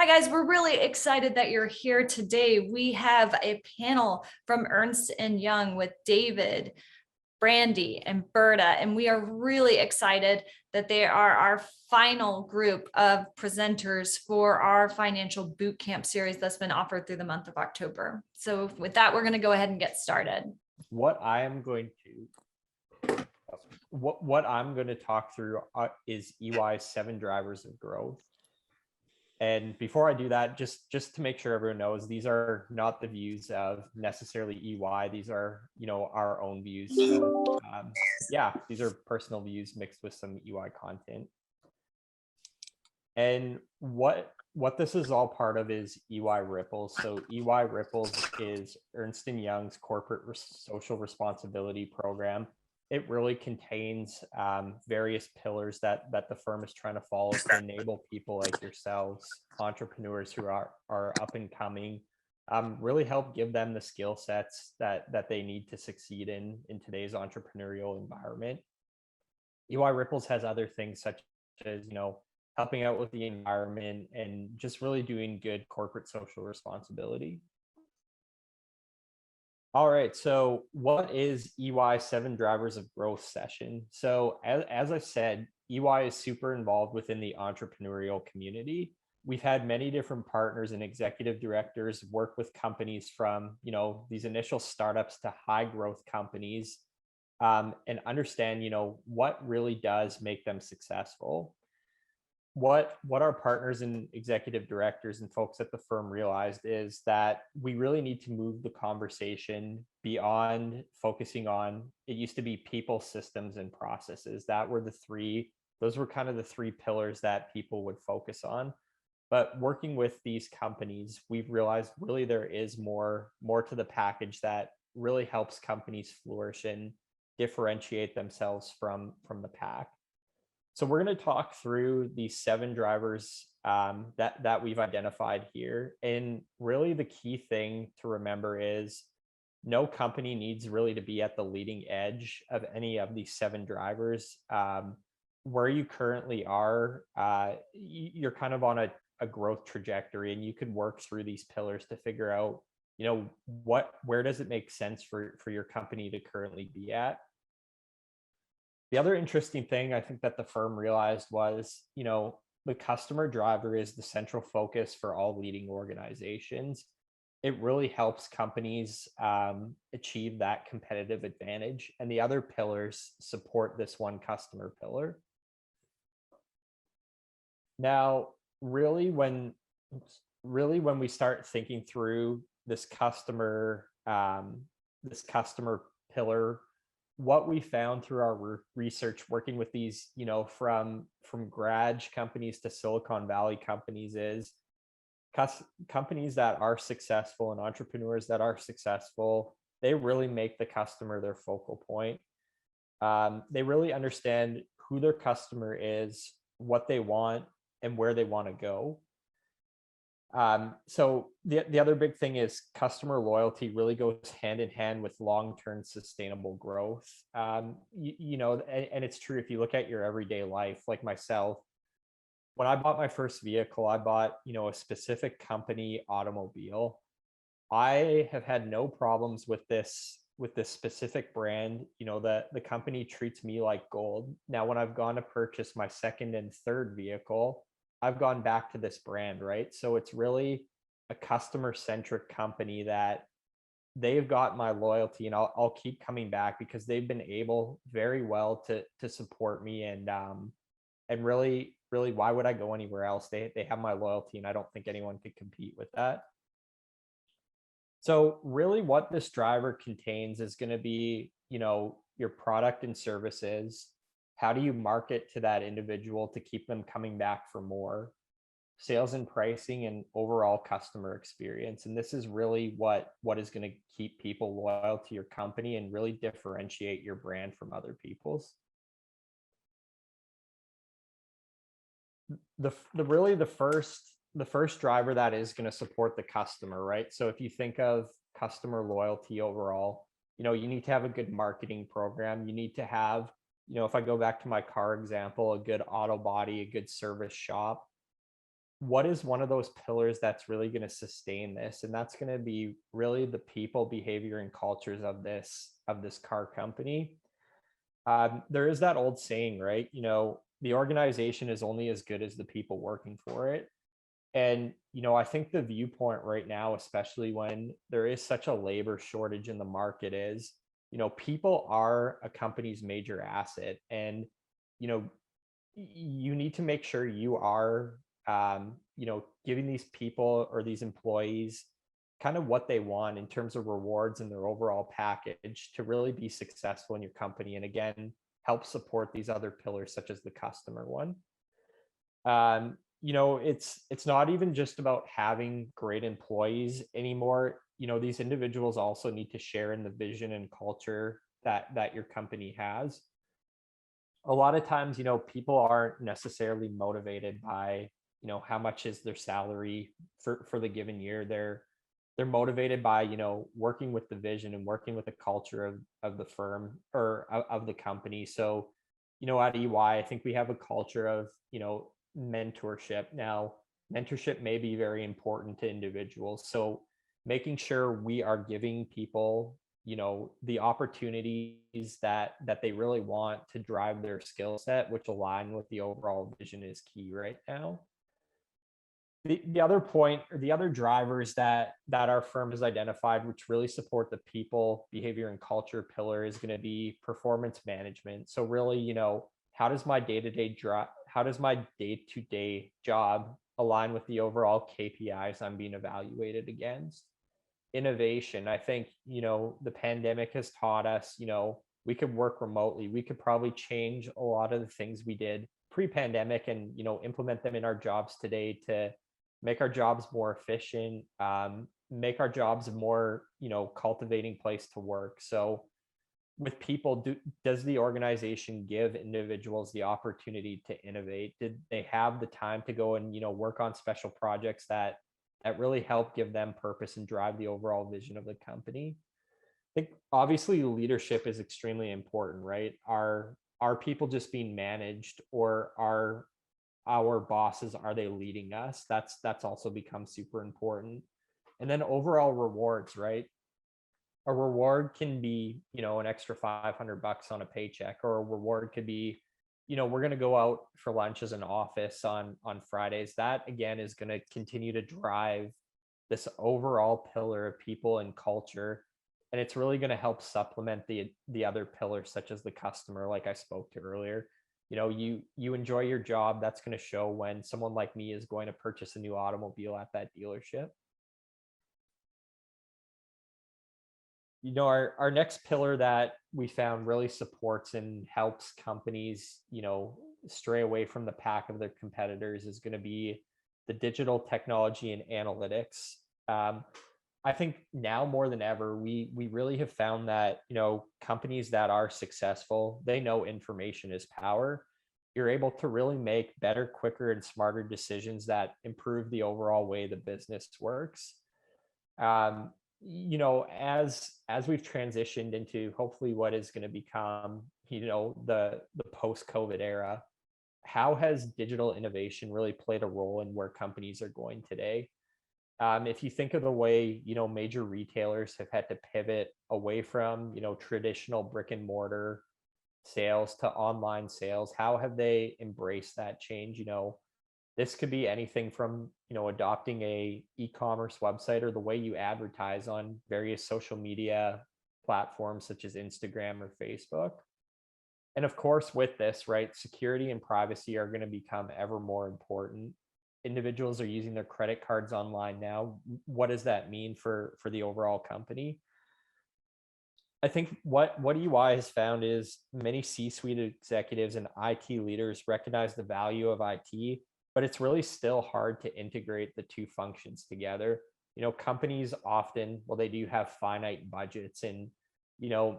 Hi, guys. We're really excited that you're here today. We have a panel from Ernst and Young with David, Brandy, and Berta, and we are really excited that they are our final group of presenters for our Financial Bootcamp series that's been offered through the month of October. So with that, we're going to go ahead and get started. What I'm going to talk through is EY's 7 drivers of growth. And before I do that, just to make sure everyone knows, these are not the views of necessarily EY. These are, our own views. So yeah, these are personal views mixed with some EY content. And what this is all part of is EY Ripples. So EY Ripples is Ernst Young's corporate social responsibility program. It really contains various pillars that the firm is trying to follow to enable people like yourselves, entrepreneurs who are up and coming, really help give them the skill sets that they need to succeed in today's entrepreneurial environment. EY Ripples has other things such as, helping out with the environment and just really doing good corporate social responsibility. All right, so what is EY 7 Drivers of Growth session? So as I said, EY is super involved within the entrepreneurial community. We've had many different partners and executive directors work with companies from, these initial startups to high growth companies, and understand, what really does make them successful. What our partners and executive directors and folks at the firm realized is that we really need to move the conversation beyond focusing on, it used to be people, systems, and processes. Those were kind of the 3 pillars that people would focus on. But working with these companies, we've realized really there is more to the package that really helps companies flourish and differentiate themselves from the pack. So we're going to talk through these 7 drivers that we've identified here. And really the key thing to remember is no company needs really to be at the leading edge of any of these 7 drivers. Where you currently are, you're kind of on a growth trajectory, and you could work through these pillars to figure out, where does it make sense for your company to currently be at. The other interesting thing I think that the firm realized was, the customer driver is the central focus for all leading organizations. It really helps companies achieve that competitive advantage, and the other pillars support this one customer pillar. Now, really when we start thinking through this customer pillar, what we found through our research working with these, from garage companies to Silicon Valley companies, is companies that are successful and entrepreneurs that are successful, they really make the customer their focal point. They really understand who their customer is, what they want, and where they want to go. So the other big thing is customer loyalty really goes hand in hand with long-term sustainable growth. And it's true if you look at your everyday life, like myself, when I bought my first vehicle, I bought, a specific company automobile. I have had no problems with this specific brand. The company treats me like gold. Now, when I've gone to purchase my second and third vehicle, I've gone back to this brand, right? So it's really a customer-centric company that they've got my loyalty, and I'll keep coming back because they've been able very well to support me, and really, why would I go anywhere else? They have my loyalty, and I don't think anyone could compete with that. So really what this driver contains is going to be, your product and services. How do you market to that individual to keep them coming back for more? Sales and pricing, and overall customer experience. And this is really what is going to keep people loyal to your company and really differentiate your brand from other people's. The first driver that is going to support the customer, right? So if you think of customer loyalty overall, you need to have a good marketing program. You need to have, if I go back to my car example, a good auto body, a good service shop. what is one of those pillars that's really going to sustain this? And that's going to be really the people, behavior, and cultures of this car company. There is that old saying, right? The organization is only as good as the people working for it. And, I think the viewpoint right now, especially when there is such a labor shortage in the market, is, people are a company's major asset. And, you know, you need to make sure you are, giving these people or these employees kind of what they want in terms of rewards and their overall package to really be successful in your company. And again, help support these other pillars, such as the customer one. It's not even just about having great employees anymore. These individuals also need to share in the vision and culture that your company has. A lot of times, people aren't necessarily motivated by, how much is their salary for the given year. They're motivated by, working with the vision and working with the culture of the firm or of the company. So, at EY, I think we have a culture of, mentorship. Now, mentorship may be very important to individuals. So making sure we are giving people, the opportunities that they really want to drive their skill set, which align with the overall vision, is key right now. The other point, or the other drivers that our firm has identified, which really support the people, behavior, and culture pillar, is going to be performance management. So really, how does my day-to-day job align with the overall KPIs I'm being evaluated against? Innovation. I think, the pandemic has taught us, we could work remotely. We could probably change a lot of the things we did pre-pandemic and, implement them in our jobs today to make our jobs more efficient, make our jobs a more, cultivating place to work. So with people, does the organization give individuals the opportunity to innovate? Did they have the time to go and, work on special projects that really help give them purpose and drive the overall vision of the company? I think obviously leadership is extremely important, right? Are people just being managed, or are our bosses, are they leading us? That's also become super important. And then overall rewards, right? A reward can be, an extra $500 on a paycheck, or a reward could be, we're going to go out for lunch as an office on Fridays. That again is going to continue to drive this overall pillar of people and culture. And it's really going to help supplement the other pillars, such as the customer, like I spoke to earlier. You enjoy your job. That's going to show when someone like me is going to purchase a new automobile at that dealership. Our next pillar that we found really supports and helps companies, stray away from the pack of their competitors, is going to be the digital technology and analytics. I think now more than ever, we really have found that, companies that are successful, they know information is power. You're able to really make better, quicker, and smarter decisions that improve the overall way the business works. As we've transitioned into hopefully what is going to become, the post-COVID era, how has digital innovation really played a role in where companies are going today? If you think of the way, major retailers have had to pivot away from, traditional brick and mortar sales to online sales, how have they embraced that change? This could be anything from, adopting a e-commerce website, or the way you advertise on various social media platforms such as Instagram or Facebook. And of course, with this, right, security and privacy are going to become ever more important. Individuals are using their credit cards online now. What does that mean for the overall company? I think what EY has found is many C-suite executives and IT leaders recognize the value of IT, but it's really still hard to integrate the two functions together. Companies often, well, they do have finite budgets, and,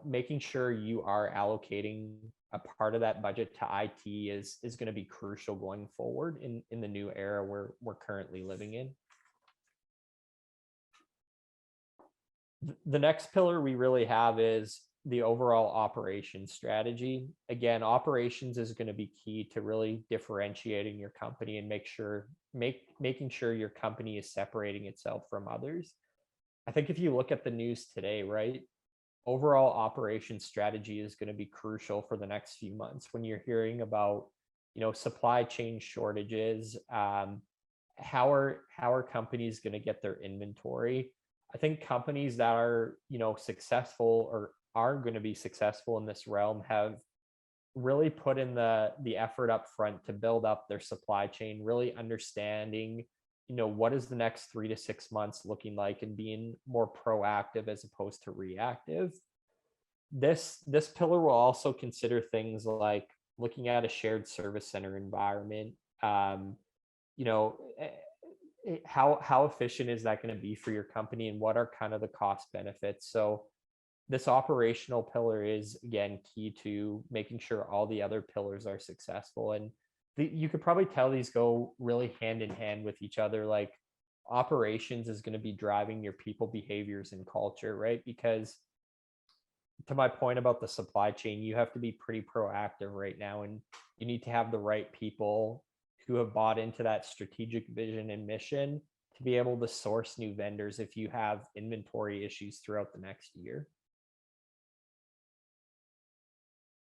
making sure you are allocating a part of that budget to IT is going to be crucial going forward in the new era we're currently living in. The next pillar we really have is the overall operations strategy. Again, operations is going to be key to really differentiating your company and making sure your company is separating itself from others. I think if you look at the news today, right, overall operations strategy is going to be crucial for the next few months when you're hearing about, supply chain shortages. How are companies going to get their inventory? I think companies that are, successful or are going to be successful in this realm have really put in the effort up front to build up their supply chain, really understanding, what is the next 3 to 6 months looking like, and being more proactive as opposed to reactive. This pillar will also consider things like looking at a shared service center environment. You know, how efficient is that going to be for your company, and what are kind of the cost benefits? So this operational pillar is again key to making sure all the other pillars are successful. And you could probably tell these go really hand in hand with each other. Like operations is going to be driving your people behaviors and culture, right? Because to my point about the supply chain, you have to be pretty proactive right now, and you need to have the right people who have bought into that strategic vision and mission to be able to source new vendors if you have inventory issues throughout the next year.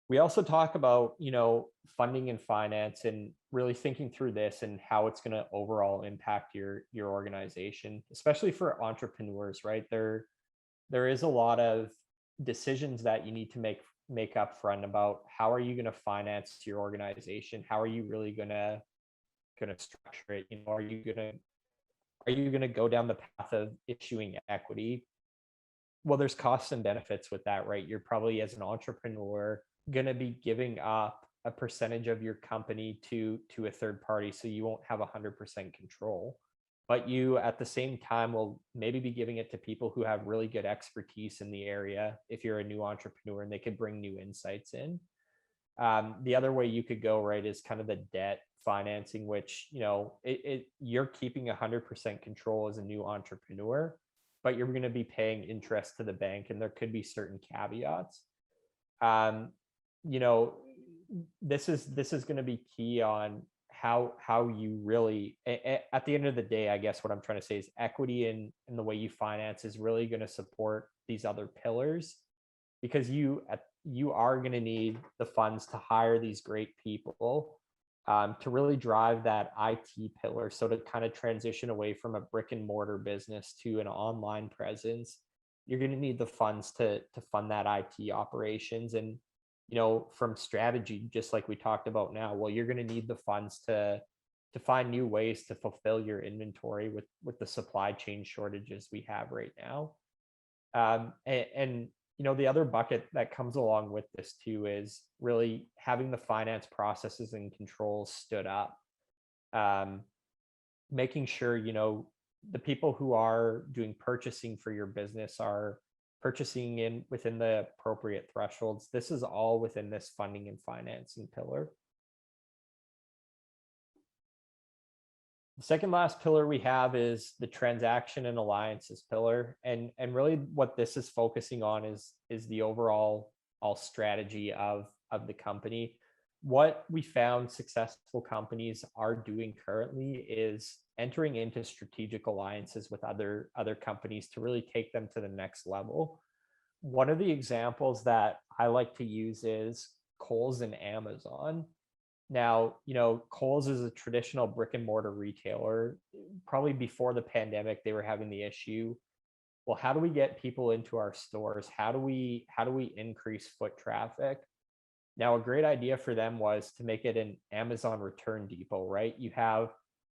We also talk about, funding and finance, and really thinking through this and how it's going to overall impact your organization, especially for entrepreneurs, right? There is a lot of decisions that you need to make up front about how are you going to finance your organization? How are you really going to structure it? Are you going to go down the path of issuing equity? Well, there's costs and benefits with that, right? You're probably, as an entrepreneur, going to be giving up a percentage of your company to a third party, so you won't have 100% control. But you, at the same time, will maybe be giving it to people who have really good expertise in the area if you're a new entrepreneur, and they could bring new insights in. The other way you could go, right, is kind of the debt financing, which, you're keeping 100% control as a new entrepreneur, but you're going to be paying interest to the bank, and there could be certain caveats. This is going to be key on how you really, at the end of the day, I guess what I'm trying to say is equity in the way you finance is really going to support these other pillars, because you are going to need the funds to hire these great people, to really drive that IT pillar. So to kind of transition away from a brick and mortar business to an online presence, you're going to need the funds to fund that IT operations. And from strategy, just like we talked about now, well, you're going to need the funds to find new ways to fulfill your inventory with the supply chain shortages we have right now. And the other bucket that comes along with this too is really having the finance processes and controls stood up, making sure the people who are doing purchasing for your business are purchasing within the appropriate thresholds. This is all within this funding and financing pillar. The second last pillar we have is the transaction and alliances pillar. And really what this is focusing on is the overall strategy of the company. What we found successful companies are doing currently is entering into strategic alliances with other companies to really take them to the next level. One of the examples that I like to use is Kohl's and Amazon. Now, Kohl's is a traditional brick and mortar retailer. Probably before the pandemic, they were having the issue, well, how do we get people into our stores? How do we increase foot traffic? Now, a great idea for them was to make it an Amazon return depot, right? You have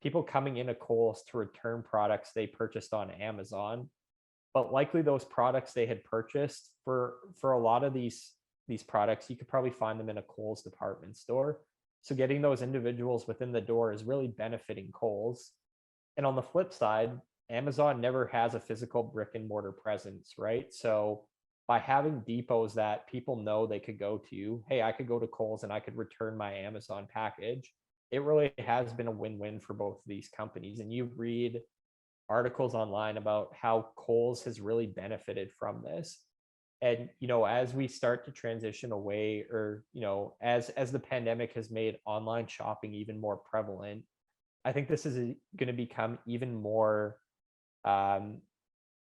people coming into Kohl's to return products they purchased on Amazon, but likely those products they had purchased, for a lot of these products, you could probably find them in a Kohl's department store. So getting those individuals within the door is really benefiting Kohl's. And on the flip side, Amazon never has a physical brick and mortar presence, right? So by having depots that people know they could go to, hey, I could go to Kohl's and I could return my Amazon package, it really has been a win-win for both of these companies. And you read articles online about how Kohl's has really benefited from this. And as we start to transition away, or as the pandemic has made online shopping even more prevalent, I think this is going to become even more um,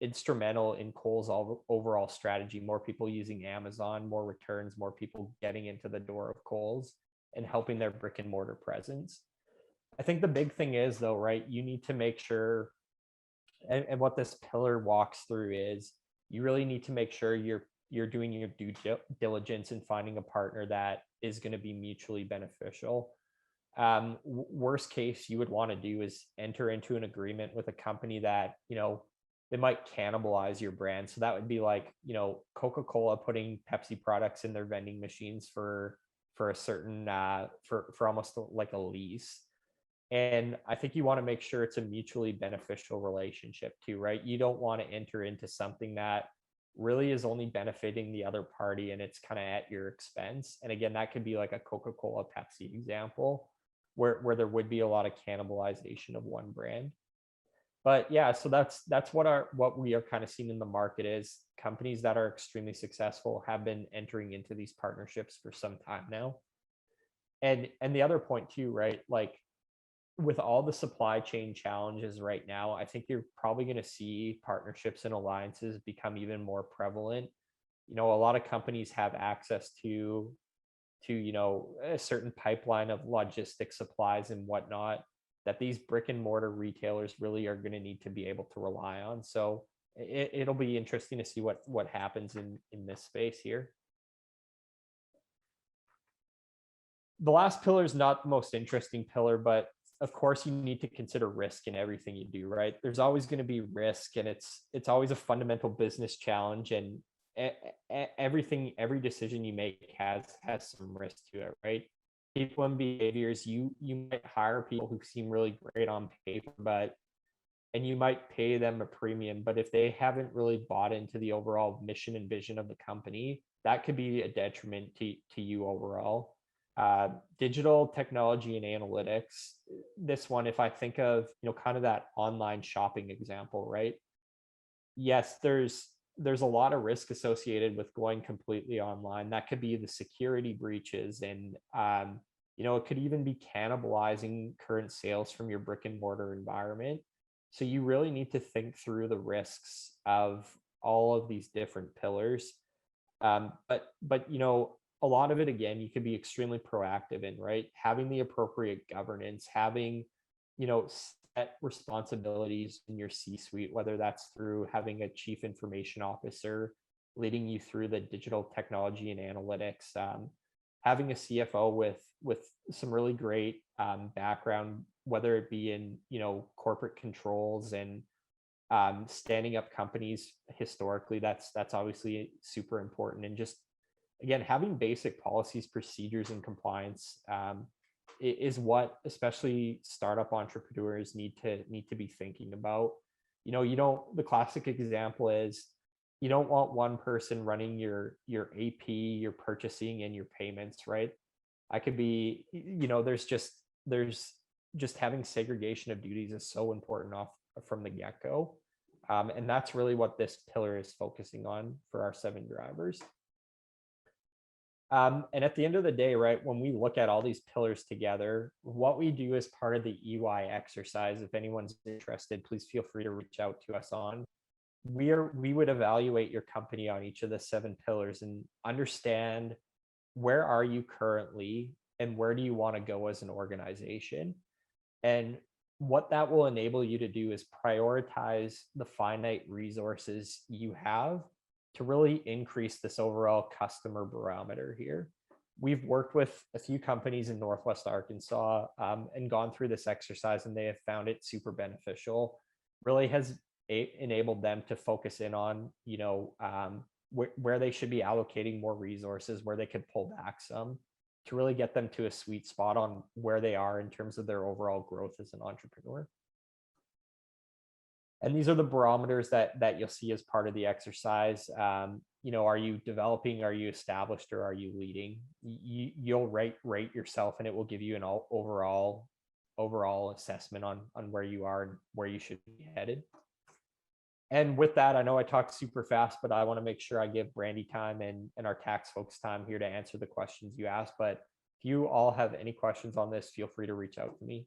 instrumental in Kohl's overall strategy. More people using Amazon, more returns, more people getting into the door of Kohl's and helping their brick and mortar presence. I think the big thing is, though, right, you need to make sure, and what this pillar walks through is, you really need to make sure you're doing your due diligence and finding a partner that is going to be mutually beneficial. Worst case you would want to do is enter into an agreement with a company that they might cannibalize your brand. So that would be like Coca-Cola putting Pepsi products in their vending machines for a certain for almost like a lease. And I think you want to make sure it's a mutually beneficial relationship too, right? You don't want to enter into something that really is only benefiting the other party and it's kind of at your expense. And again, that could be like a Coca-Cola Pepsi example where there would be a lot of cannibalization of one brand. But yeah, so that's what we are kind of seeing in the market is companies that are extremely successful have been entering into these partnerships for some time now. And the other point too, right? Like with all the supply chain challenges right now, I think you're probably going to see partnerships and alliances become even more prevalent. A lot of companies have access to a certain pipeline of logistic supplies and whatnot that these brick and mortar retailers really are going to need to be able to rely on. So it'll be interesting to see what happens in this space here. The last pillar is not the most interesting pillar, but of course you need to consider risk in everything you do, right? There's always going to be risk, and it's always a fundamental business challenge, and every decision you make has some risk to it, right? People and behaviors, you might hire people who seem really great on paper, and you might pay them a premium, but if they haven't really bought into the overall mission and vision of the company, that could be a detriment to you overall. Digital technology and analytics, this one, if I think of kind of that online shopping example, right? Yes, there's a lot of risk associated with going completely online. That could be the security breaches, and it could even be cannibalizing current sales from your brick and mortar environment. So you really need to think through the risks of all of these different pillars. But a lot of it, again, you could be extremely proactive in, right? Having the appropriate governance, having set responsibilities in your C-suite, whether that's through having a chief information officer leading you through the digital technology and analytics, having a CFO with some really great background, whether it be in corporate controls and standing up companies historically. That's obviously super important. And just again, having basic policies, procedures, and compliance is what especially startup entrepreneurs need to be thinking about. The classic example is you don't want one person running your AP, your purchasing, and your payments, right? I could be, there's just having segregation of duties is so important off from the get-go. And that's really what this pillar is focusing on for our 7 drivers. And at the end of the day, right, when we look at all these pillars together, what we do as part of the EY exercise, if anyone's interested, please feel free to reach out to us on. We would evaluate your company on each of the 7 pillars and understand where are you currently and where do you want to go as an organization. And what that will enable you to do is prioritize the finite resources you have to really increase this overall customer barometer here. We've worked with a few companies in Northwest Arkansas and gone through this exercise, and they have found it super beneficial. Really has enabled them to focus in on, where they should be allocating more resources, where they could pull back some, to really get them to a sweet spot on where they are in terms of their overall growth as an entrepreneur. And these are the barometers that you'll see as part of the exercise. Are you developing, are you established, or are you leading? You'll rate yourself, and it will give you an overall assessment on where you are and where you should be headed. And with that, I know I talked super fast, but I want to make sure I give Brandy time and our tax folks time here to answer the questions you asked. But if you all have any questions on this, feel free to reach out to me.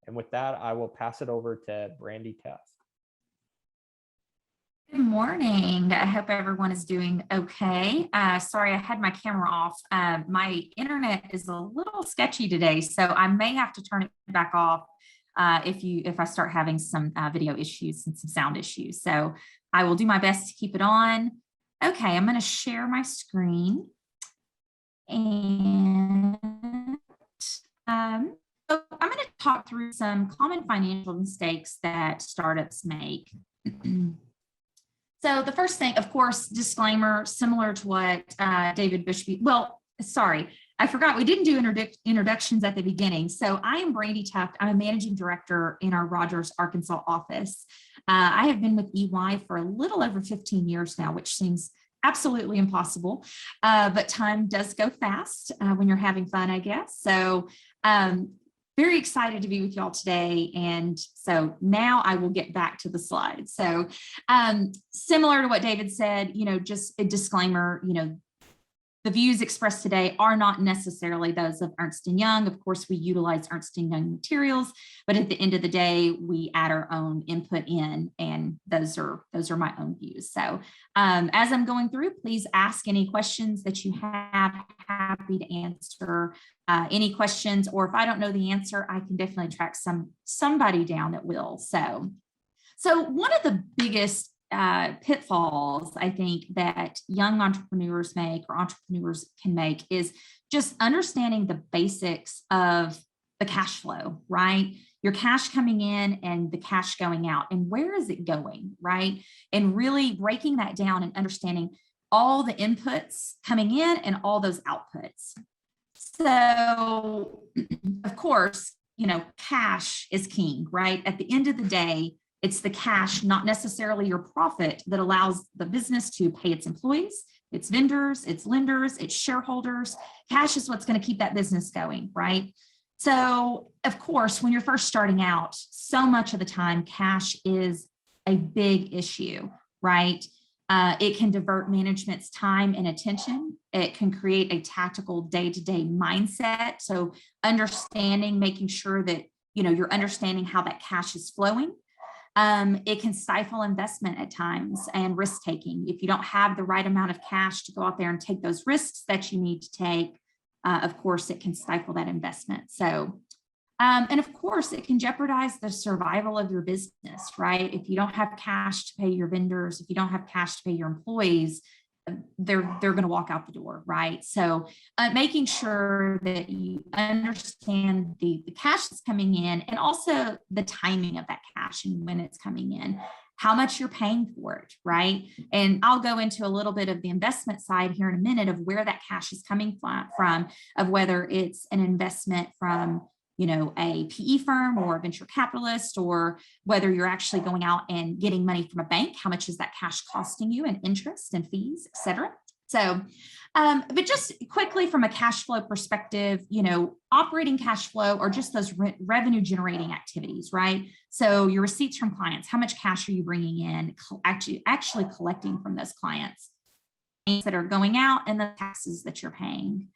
And with that, I will pass it over to Brandy Tuff. Good morning. I hope everyone is doing okay. Sorry, I had my camera off. My internet is a little sketchy today, so I may have to turn it back off if I start having some video issues and some sound issues. So I will do my best to keep it on. Okay, I'm going to share my screen. And so I'm going to talk through some common financial mistakes that startups make. So the first thing, of course, disclaimer, similar to what David Bushby, well, sorry, I forgot we didn't do introductions at the beginning. So I am Brandy Tuft. I'm a managing director in our Rogers, Arkansas office. I have been with EY for a little over 15 years now, which seems absolutely impossible, but time does go fast when you're having fun, I guess. So very excited to be with y'all today. And so now I will get back to the slides. So similar to what David said, just a disclaimer, the views expressed today are not necessarily those of Ernst Young. Of course, we utilize Ernst Young materials, but at the end of the day, we add our own input in, and those are my own views. So as I'm going through, please ask any questions that you have. Happy to answer any questions, or if I don't know the answer, I can definitely track somebody down that will. So one of the biggest pitfalls I think that young entrepreneurs make, or entrepreneurs can make, is just understanding the basics of the cash flow, right? Your cash coming in and the cash going out, and where is it going, right? And really breaking that down and understanding all the inputs coming in and all those outputs. So of course, cash is king, right? At the end of the day, it's the cash, not necessarily your profit, that allows the business to pay its employees, its vendors, its lenders, its shareholders. Cash is what's going to keep that business going, right? So, of course, when you're first starting out, so much of the time, cash is a big issue, right? It can divert management's time and attention. It can create a tactical day-to-day mindset. So understanding, making sure that, you're understanding how that cash is flowing. It can stifle investment at times and risk taking. If you don't have the right amount of cash to go out there and take those risks that you need to take, of course, it can stifle that investment. So, and of course, it can jeopardize the survival of your business, right? If you don't have cash to pay your vendors, if you don't have cash to pay your employees, they're going to walk out the door, right? So making sure that you understand the cash that's coming in, and also the timing of that cash and when it's coming in, how much you're paying for it, right? And I'll go into a little bit of the investment side here in a minute of where that cash is coming from, of whether it's an investment from a PE firm or a venture capitalist, or whether you're actually going out and getting money from a bank. How much is that cash costing you in interest and fees, et cetera? So, but just quickly from a cash flow perspective, operating cash flow are just those revenue generating activities, right? So your receipts from clients, how much cash are you bringing in, actually collecting from those clients that are going out, and the taxes that you're paying.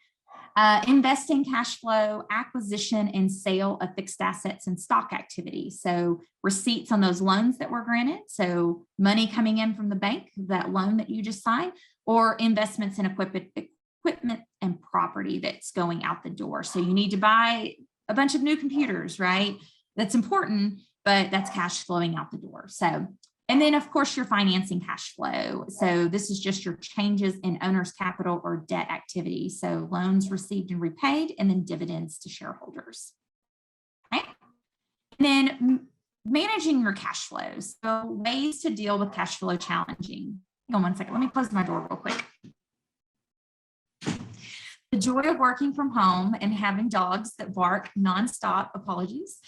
Investing cash flow, acquisition and sale of fixed assets and stock activity. So receipts on those loans that were granted. So money coming in from the bank, that loan that you just signed, or investments in equipment and property that's going out the door. So you need to buy a bunch of new computers, right? That's important, but that's cash flowing out the door. So, and then of course your financing cash flow. So this is just your changes in owner's capital or debt activity. So loans received and repaid, and then dividends to shareholders. Okay. And then managing your cash flows. So ways to deal with cash flow challenging. Hang on one second. Let me close my door real quick. The joy of working from home and having dogs that bark nonstop. Apologies.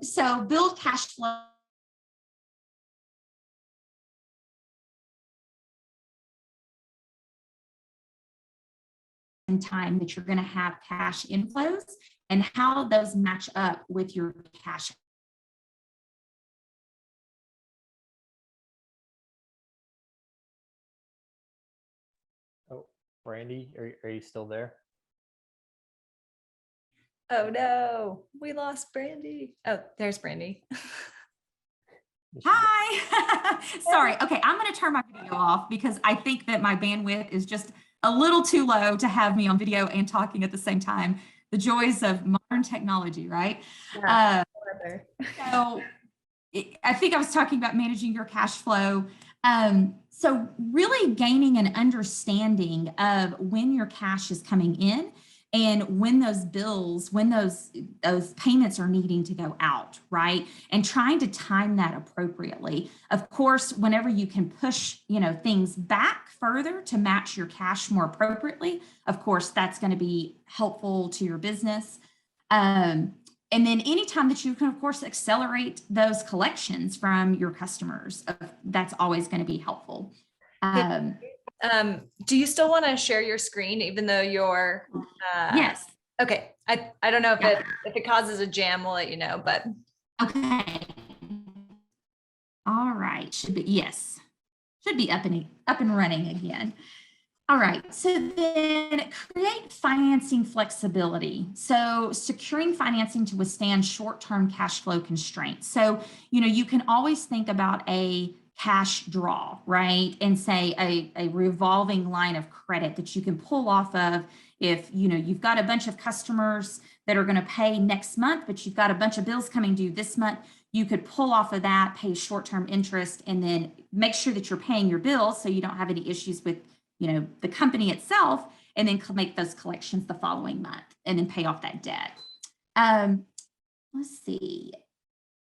So build cash flow. In time that you're going to have cash inflows, and how those match up with your cash Brandy, are you still there? Oh no, we lost Brandy. Oh, there's Brandy. Hi. Sorry. Okay, I'm going to turn my video off because I think that my bandwidth is just a little too low to have me on video and talking at the same time. The joys of modern technology, right? Yeah, So I think I was talking about managing your cash flow. So really gaining an understanding of when your cash is coming in and when those bills, when those payments are needing to go out, right? And trying to time that appropriately. Of course, whenever you can push, things back further to match your cash more appropriately, of course, that's going to be helpful to your business. And then anytime that you can, of course, accelerate those collections from your customers, that's always going to be helpful. Do you still want to share your screen, even though you're? Yes. Okay. I don't know if it causes a jam, we'll let you know, but. Okay. All right. Should be up and running again. All right, so then create financing flexibility. So securing financing to withstand short-term cash flow constraints. So, you can always think about a cash draw, right? And say a revolving line of credit that you can pull off of if, you've got a bunch of customers that are going to pay next month, but you've got a bunch of bills coming due this month. You could pull off of that, pay short-term interest, and then make sure that you're paying your bills so you don't have any issues with the company itself, and then make those collections the following month and then pay off that debt. Let's see.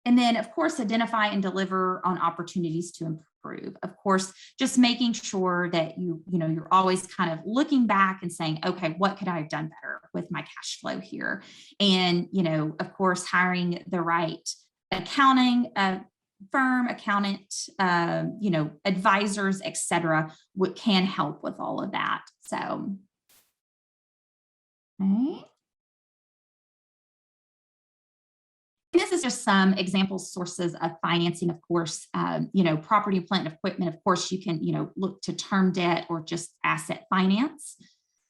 And then, of course, identify and deliver on opportunities to improve. Of course, just making sure that you're always kind of looking back and saying, okay, what could I have done better with my cash flow here? And, of course, hiring the right accounting firm, accountant, advisors, etc., what can help with all of that. So, okay. This is just some example sources of financing. Of course, property, plant, and equipment. Of course, you can, look to term debt or just asset finance.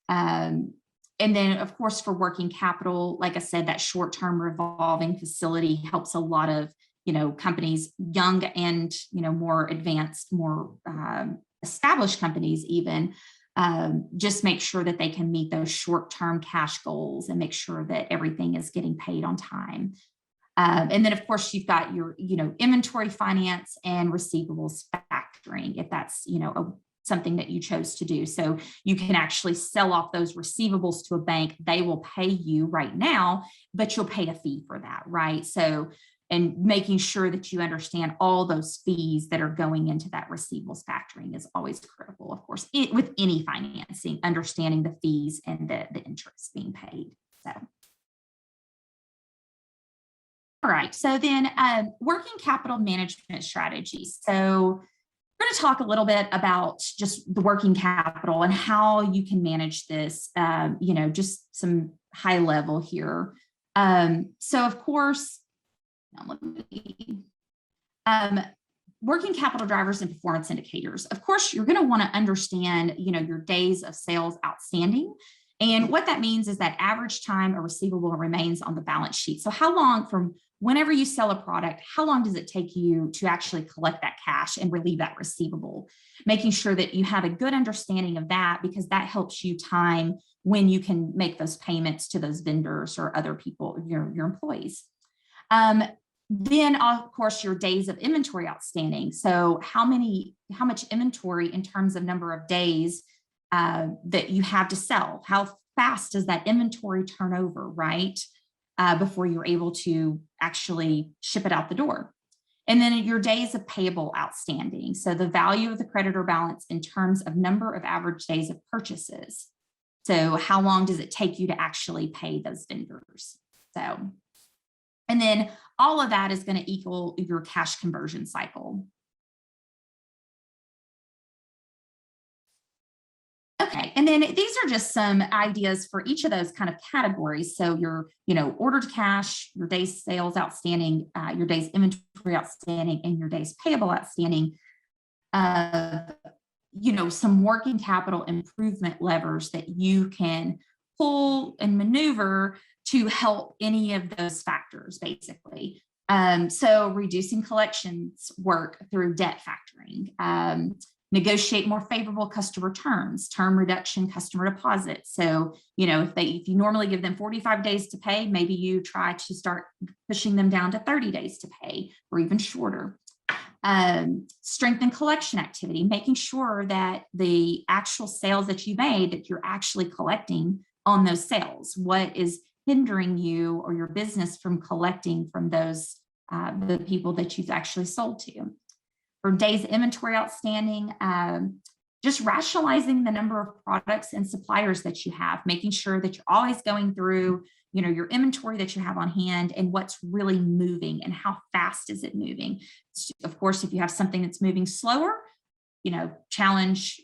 And then, of course, for working capital, like I said, that short-term revolving facility helps a lot of companies, young and, more advanced, more established companies even, just make sure that they can meet those short-term cash goals and make sure that everything is getting paid on time. And then, of course, you've got your, inventory finance and receivables factoring, if that's, something that you chose to do. So you can actually sell off those receivables to a bank. They will pay you right now, but you'll pay a fee for that, right? So, and making sure that you understand all those fees that are going into that receivables factoring is always critical, of course, with any financing, understanding the fees and the interest being paid. So, all right, so then working capital management strategies. So we're going to talk a little bit about just the working capital and how you can manage this, just some high level here. So of course, working capital drivers and performance indicators. Of course, you're going to want to understand, your days of sales outstanding. And what that means is that average time a receivable remains on the balance sheet. So how long from whenever you sell a product, how long does it take you to actually collect that cash and relieve that receivable? Making sure that you have a good understanding of that, because that helps you time when you can make those payments to those vendors or other people, your employees. Then, of course, your days of inventory outstanding. So how much inventory in terms of number of days that you have to sell? How fast does that inventory turn over, right? Before you're able to actually ship it out the door. And then your days of payable outstanding. So the value of the creditor balance in terms of number of average days of purchases. So how long does it take you to actually pay those vendors? So, and then all of that is going to equal your cash conversion cycle. Okay, and then these are just some ideas for each of those kind of categories. So your, order to cash, your days sales outstanding, your days inventory outstanding, and your days payable outstanding. some working capital improvement levers that you can pull and maneuver to help any of those factors, basically. So reducing collections work through debt factoring, negotiate more favorable customer terms, term reduction, customer deposits. So, if you normally give them 45 days to pay, maybe you try to start pushing them down to 30 days to pay or even shorter. Strengthen collection activity, making sure that the actual sales that you made, that you're actually collecting on those sales. What is hindering you or your business from collecting from those, the people that you've actually sold to? For days inventory outstanding, just rationalizing the number of products and suppliers that you have, making sure that you're always going through, your inventory that you have on hand and what's really moving and how fast is it moving. Of course, if you have something that's moving slower, challenge,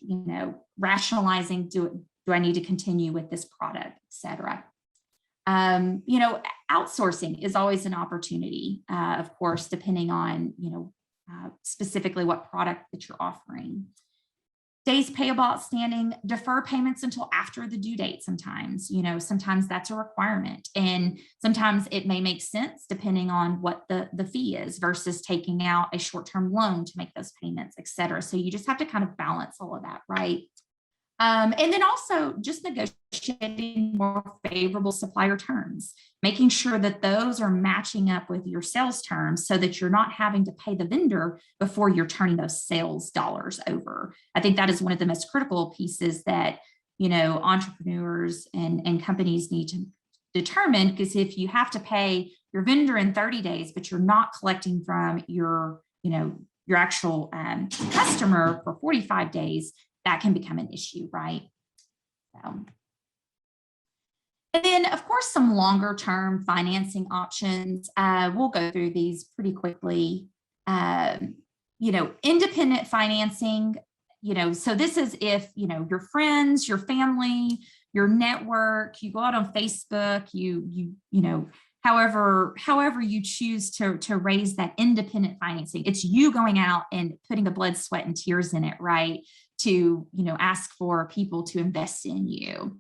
rationalizing, do I need to continue with this product, etc. Outsourcing is always an opportunity, of course, depending on, specifically what product that you're offering. Days payable outstanding, defer payments until after the due date sometimes. Sometimes that's a requirement. And sometimes it may make sense depending on what the fee is versus taking out a short-term loan to make those payments, et cetera. So you just have to kind of balance all of that, right? And then also just negotiating more favorable supplier terms, making sure that those are matching up with your sales terms so that you're not having to pay the vendor before you're turning those sales dollars over. I think that is one of the most critical pieces that, entrepreneurs and companies need to determine, because if you have to pay your vendor in 30 days, but you're not collecting from your actual customer for 45 days, that can become an issue, right? And then, of course, some longer term financing options. We'll go through these pretty quickly. Independent financing, so this is if, your friends, your family, your network, you go out on Facebook, however you choose to raise that independent financing. It's you going out and putting the blood, sweat, and tears in it, right? To, ask for people to invest in you.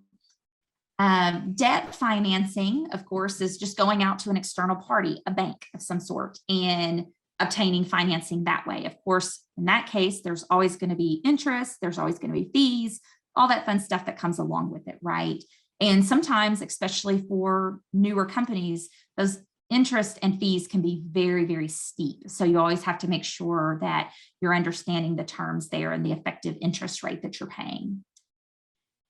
Debt financing, of course, is just going out to an external party, a bank of some sort, and obtaining financing that way. Of course, in that case, there's always going to be interest, there's always going to be fees, all that fun stuff that comes along with it, right? And sometimes, especially for newer companies, those interest and fees can be very, very steep. So you always have to make sure that you're understanding the terms there and the effective interest rate that you're paying.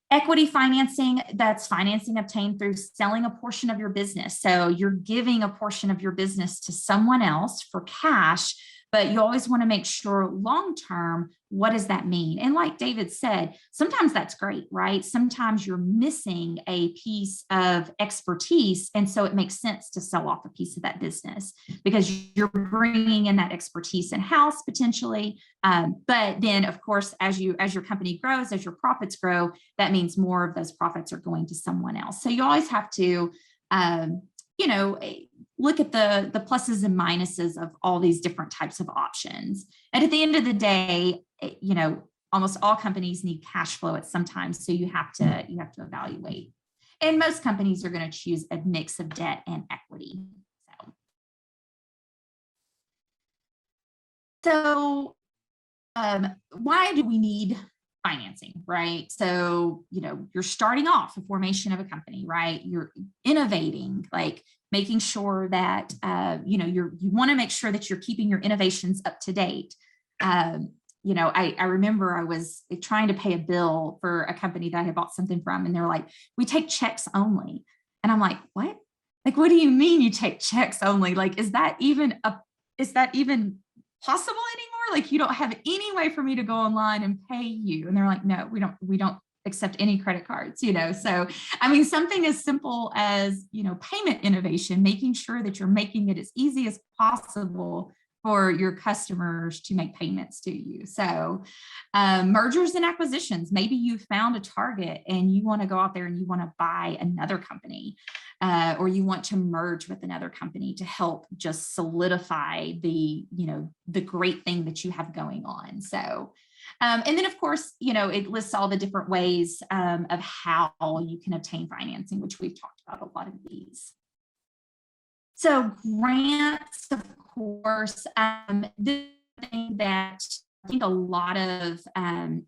Equity financing, that's financing obtained through selling a portion of your business. So you're giving a portion of your business to someone else for cash, but you always want to make sure long-term, what does that mean? And like David said, sometimes that's great, right? Sometimes you're missing a piece of expertise. And so it makes sense to sell off a piece of that business because you're bringing in that expertise in-house potentially. But then, of course, as your company grows, as your profits grow, that means more of those profits are going to someone else. So you always have to, look at the pluses and minuses of all these different types of options. And at the end of the day, almost all companies need cash flow at some time. So you have to evaluate. And most companies are going to choose a mix of debt and equity. So why do we need financing, right? So, you're starting off a formation of a company, right? You're innovating, like making sure that, you want to make sure that you're keeping your innovations up to date. I remember I was trying to pay a bill for a company that I had bought something from, and they're like, we take checks only. And I'm like, what? Like, what do you mean you take checks only? Like, is that even possible anymore? Like, you don't have any way for me to go online and pay you. And they're like, no, we don't accept any credit cards, So, I mean, something as simple as, payment innovation, making sure that you're making it as easy as possible for your customers to make payments to you. So mergers and acquisitions, maybe you found a target and you want to go out there and you want to buy another company, or you want to merge with another company to help just solidify the great thing that you have going on. So And then of course, it lists all the different ways of how you can obtain financing, which we've talked about a lot of these. So grants, of course, the thing that I think a lot of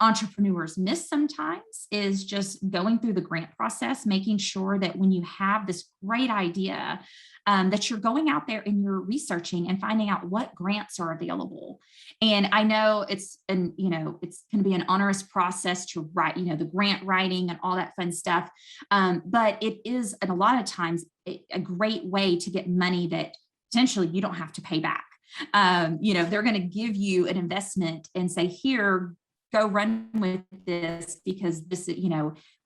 entrepreneurs miss sometimes is just going through the grant process, making sure that when you have this great idea, that you're going out there and you're researching and finding out what grants are available. And I know it's going to be an onerous process to write, the grant writing and all that fun stuff. But it is, and a lot of times, a great way to get money that potentially you don't have to pay back. They're going to give you an investment and say, here, go run with this, because this,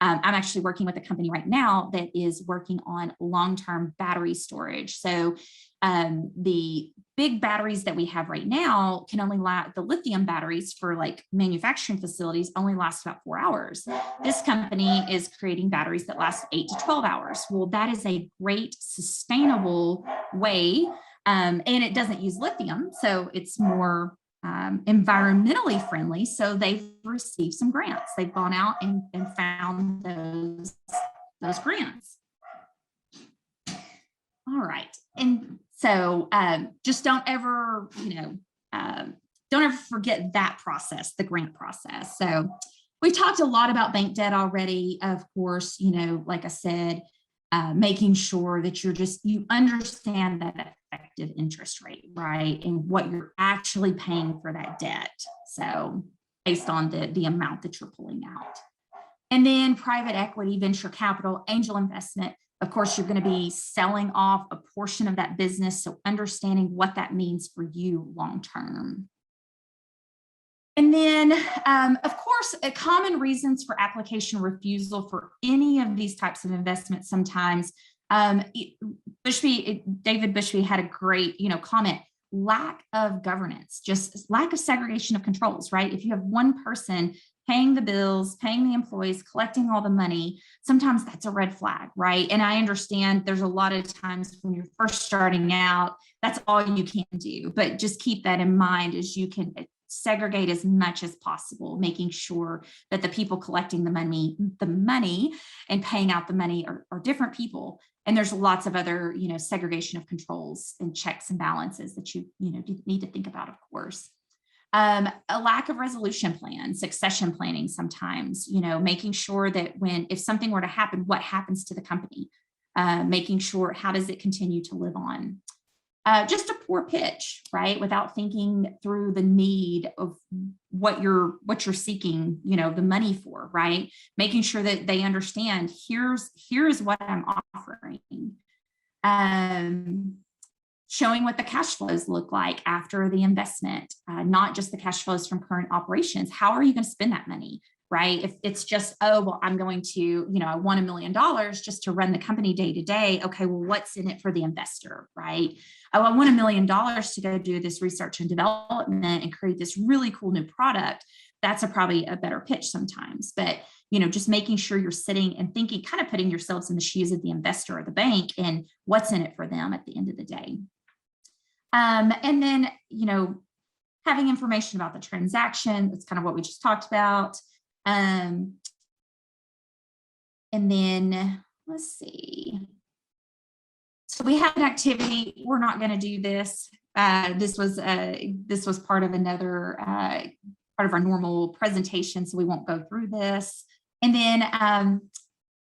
I'm actually working with a company right now that is working on long-term battery storage. So the big batteries that we have right now can only last, the lithium batteries for like manufacturing facilities only last about 4 hours. This company is creating batteries that last 8 to 12 hours. Well, that is a great sustainable way. And it doesn't use lithium, so it's more environmentally friendly. So they've received some grants. They've gone out and found those grants. All right. And so just don't ever, don't ever forget that process, the grant process. So we talked a lot about bank debt already. Of course, like I said, making sure that you understand that effective interest rate, right? And what you're actually paying for that debt. So based on the amount that you're pulling out. And then private equity, venture capital, angel investment. Of course, you're going to be selling off a portion of that business. So understanding what that means for you long-term. And then, of course, common reasons for application refusal for any of these types of investments sometimes. David Bushby had a great, comment, lack of governance, just lack of segregation of controls, right? If you have one person paying the bills, paying the employees, collecting all the money, sometimes that's a red flag, right? And I understand there's a lot of times when you're first starting out, that's all you can do, but just keep that in mind as you can segregate as much as possible, making sure that the people collecting the money and paying out the money are different people. And there's lots of other, segregation of controls and checks and balances that you need to think about, of course. A lack of resolution plan, succession planning sometimes, making sure that if something were to happen, what happens to the company? Making sure, how does it continue to live on? Just a poor pitch, right? Without thinking through the need of what you're seeking, the money for, right? Making sure that they understand here's what I'm offering. Showing what the cash flows look like after the investment, not just the cash flows from current operations. How are you going to spend that money? Right? If it's just, oh, well, I'm going to, I want $1 million just to run the company day to day. Okay, well, what's in it for the investor, right? Oh, I want $1 million to go do this research and development and create this really cool new product. That's probably a better pitch sometimes. But, just making sure you're sitting and thinking, kind of putting yourselves in the shoes of the investor or the bank and what's in it for them at the end of the day. And then, having information about the transaction. That's kind of what we just talked about. And then let's see. So we have an activity. We're not going to do this. This was part of another part of our normal presentation, so we won't go through this. And then,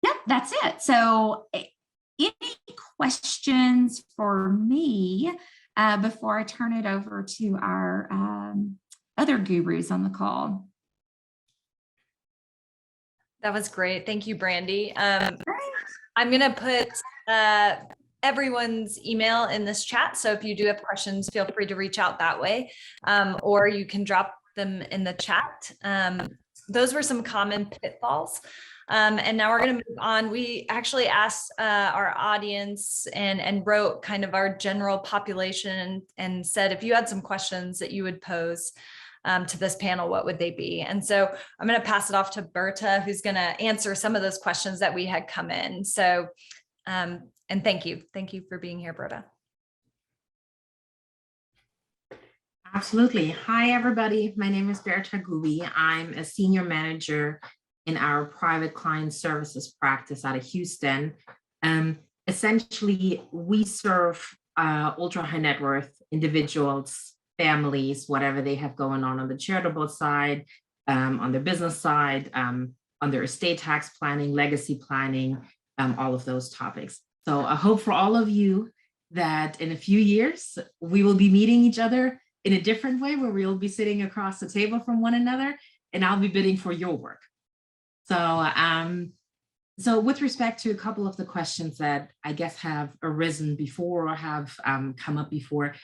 yep, that's it. So, any questions for me before I turn it over to our other gurus on the call? That was great. Thank you, Brandy. I'm going to put everyone's email in this chat. So if you do have questions, feel free to reach out that way, or you can drop them in the chat. Those were some common pitfalls. And now we're going to move on. We actually asked our audience and wrote kind of our general population and said, if you had some questions that you would pose to this panel, what would they be? And so I'm going to pass it off to Berta, who's going to answer some of those questions that we had come in. So, and thank you. Thank you for being here, Berta. Absolutely. Hi, everybody. My name is Berta Gubi. I'm a senior manager in our private client services practice out of Houston. Um, Essentially, we serve ultra high net worth individuals, families, whatever they have going on the charitable side, on their business side, on their estate tax planning, legacy planning, all of those topics. So I hope for all of you that in a few years, we will be meeting each other in a different way where we'll be sitting across the table from one another and I'll be bidding for your work. So with respect to a couple of the questions that I guess have arisen before or have come up before,